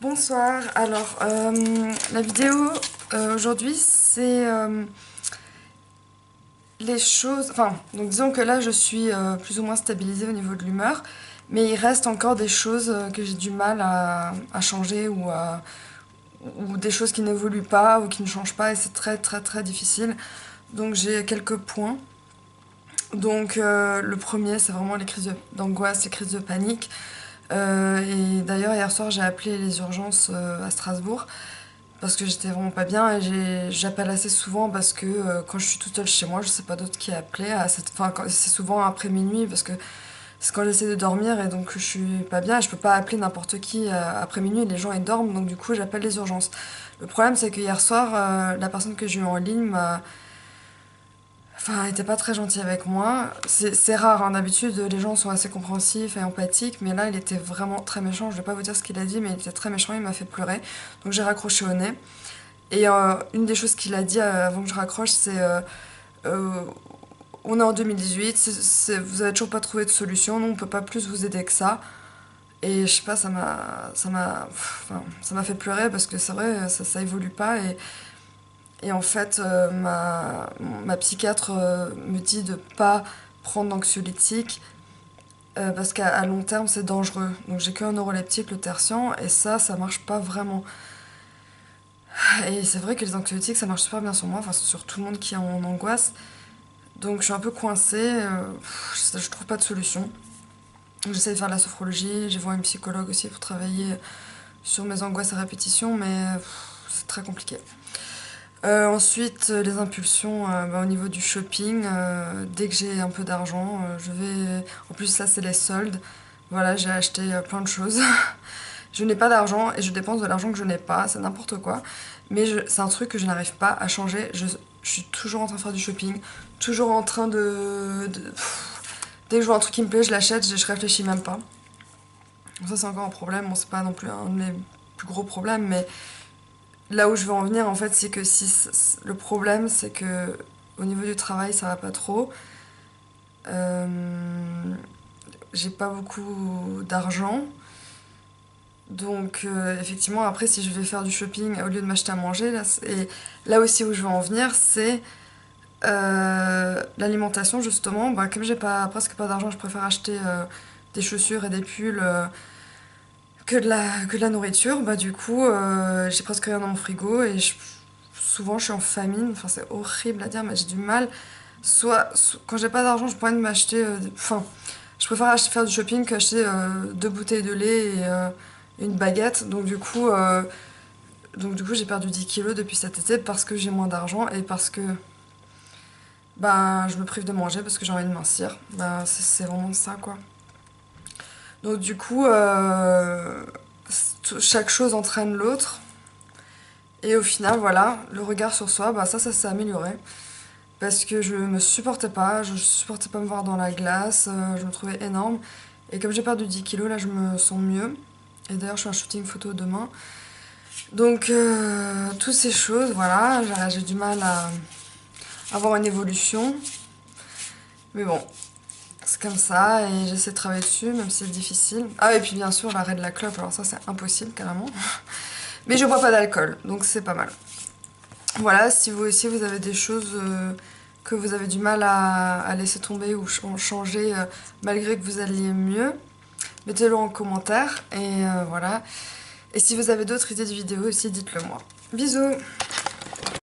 Bonsoir, alors la vidéo aujourd'hui c'est les choses, enfin donc disons que là je suis plus ou moins stabilisée au niveau de l'humeur, mais il reste encore des choses que j'ai du mal à changer ou des choses qui n'évoluent pas ou qui ne changent pas et c'est très très très difficile. Donc j'ai quelques points. Donc le premier c'est vraiment les crises d'angoisse, les crises de panique. Et d'ailleurs hier soir j'ai appelé les urgences à Strasbourg parce que j'étais vraiment pas bien et j'appelle assez souvent parce que quand je suis toute seule chez moi, je sais pas d'autre qui appeler enfin c'est souvent après minuit parce que c'est quand j'essaie de dormir et donc je suis pas bien et je peux pas appeler n'importe qui après minuit, les gens ils dorment donc du coup j'appelle les urgences. Le problème c'est que hier soir la personne que j'ai eu en ligne elle était pas très gentille avec moi. C'est rare, hein. D'habitude, les gens sont assez compréhensifs et empathiques, mais là, il était vraiment très méchant. Je vais pas vous dire ce qu'il a dit, mais il était très méchant, il m'a fait pleurer. Donc j'ai raccroché au nez. Et une des choses qu'il a dit avant que je raccroche, c'est euh, on est en 2018, vous avez toujours pas trouvé de solution, nous on peut pas plus vous aider que ça. Et je sais pas, ça m'a fait pleurer parce que c'est vrai, ça évolue pas. Et en fait, ma psychiatre me dit de pas prendre d'anxiolytiques parce qu'à long terme c'est dangereux. Donc j'ai qu'un neuroleptique, le tertian, et ça marche pas vraiment. Et c'est vrai que les anxiolytiques ça marche super bien sur moi, enfin sur tout le monde qui est en angoisse. Donc je suis un peu coincée, je trouve pas de solution. J'essaie de faire de la sophrologie, j'ai vu une psychologue aussi pour travailler sur mes angoisses à répétition, mais c'est très compliqué. Ensuite, les impulsions au niveau du shopping, dès que j'ai un peu d'argent, je vais. En plus, ça, c'est les soldes. Voilà, j'ai acheté plein de choses. Je n'ai pas d'argent et je dépense de l'argent que je n'ai pas, c'est n'importe quoi. Mais c'est un truc que je n'arrive pas à changer. Je suis toujours en train de faire du shopping, toujours en train dès que je vois un truc qui me plaît, je l'achète, je réfléchis même pas. Ça, c'est encore un problème. Bon, c'est pas non plus un de mes plus gros problèmes, mais là où je veux en venir, en fait, c'est que si le problème, c'est que au niveau du travail, ça va pas trop. Euh, j'ai pas beaucoup d'argent. Donc, effectivement, après, si je vais faire du shopping au lieu de m'acheter à manger, et là aussi où je veux en venir, c'est l'alimentation, justement. Bah, comme j'ai presque pas d'argent, je préfère acheter des chaussures et des pulls que de la nourriture. Bah, du coup, j'ai presque rien dans mon frigo et souvent je suis en famine. Enfin, c'est horrible à dire, mais j'ai du mal. Quand j'ai pas d'argent, je pourrais m'acheter. Enfin, je préfère faire du shopping qu'acheter 2 bouteilles de lait et une baguette. Donc du coup, j'ai perdu 10 kilos depuis cet été parce que j'ai moins d'argent et parce que je me prive de manger parce que j'ai envie de mincir. C'est vraiment ça, quoi. Donc du coup, chaque chose entraîne l'autre. Et au final, voilà, le regard sur soi, ça s'est amélioré. Parce que je me supportais pas, je supportais pas me voir dans la glace, je me trouvais énorme. Et comme j'ai perdu 10 kilos, là je me sens mieux. Et d'ailleurs, je fais un shooting photo demain. Donc, toutes ces choses, voilà, j'ai du mal à avoir une évolution. Mais bon, c'est comme ça et j'essaie de travailler dessus, même si c'est difficile. Ah, et puis bien sûr, l'arrêt de la clope, alors ça c'est impossible carrément. Mais je bois pas d'alcool, donc c'est pas mal. Voilà, si vous aussi vous avez des choses que vous avez du mal à laisser tomber ou changer malgré que vous alliez mieux, mettez-le en commentaire et voilà. Et si vous avez d'autres idées de vidéos aussi, dites-le moi. Bisous!